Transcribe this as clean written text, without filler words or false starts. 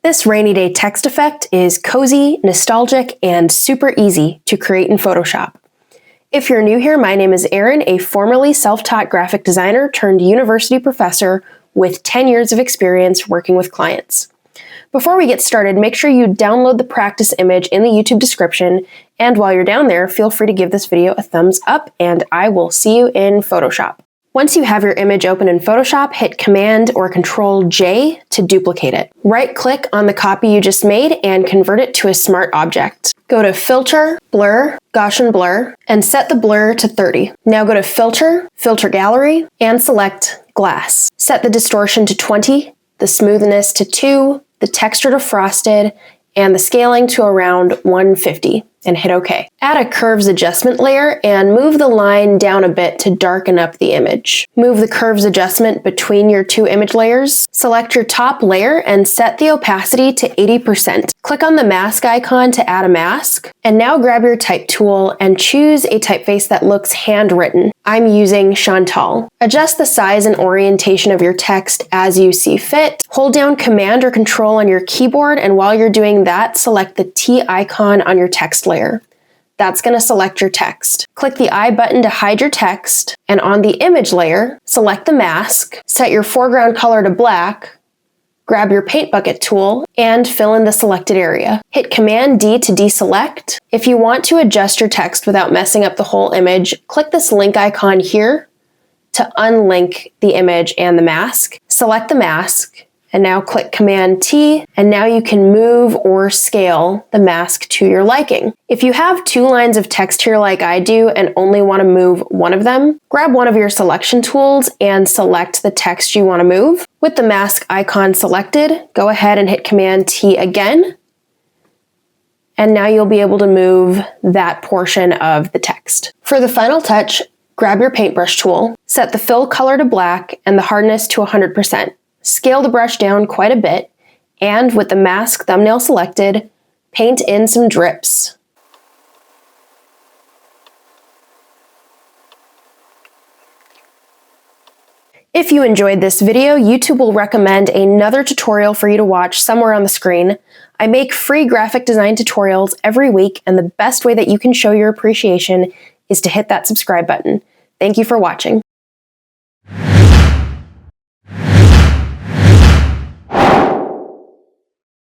This rainy day text effect is cozy, nostalgic, and super easy to create in Photoshop. If you're new here, my name is Erin, a formerly self-taught graphic designer turned university professor with 10 years of experience working with clients. Before we get started, make sure you download the practice image in the YouTube description, and while you're down there, feel free to give this video a thumbs up, and I will see you in Photoshop. Once you have your image open in Photoshop, hit Command or Control-J to duplicate it. Right-click on the copy you just made and convert it to a smart object. Go to Filter, Blur, Gaussian Blur, and set the blur to 30. Now go to Filter, Filter Gallery, and select Glass. Set the distortion to 20, the smoothness to 2, the texture to frosted, and the scaling to around 150, and hit OK. Add a curves adjustment layer and move the line down a bit to darken up the image. Move the curves adjustment between your two image layers. Select your top layer and set the opacity to 80%. Click on the mask icon to add a mask, and now grab your type tool and choose a typeface that looks handwritten. I'm using Chantal. Adjust the size and orientation of your text as you see fit. Hold down Command or Control on your keyboard, and while you're doing that, select the T icon on your text layer. That's going to select your text. Click the I button to hide your text, and on the image layer, select the mask, set your foreground color to black, grab your paint bucket tool, and fill in the selected area. Hit Command D to deselect. If you want to adjust your text without messing up the whole image, click this link icon here to unlink the image and the mask. Select the mask, and now click Command T, and now you can move or scale the mask to your liking. If you have two lines of text here like I do and only want to move one of them, grab one of your selection tools and select the text you want to move. With the mask icon selected, go ahead and hit Command T again, and now you'll be able to move that portion of the text. For the final touch, grab your paintbrush tool, set the fill color to black and the hardness to 100%. Scale the brush down quite a bit, and with the mask thumbnail selected, paint in some drips. If you enjoyed this video, YouTube will recommend another tutorial for you to watch somewhere on the screen. I make free graphic design tutorials every week, and the best way that you can show your appreciation is to hit that subscribe button. Thank you for watching.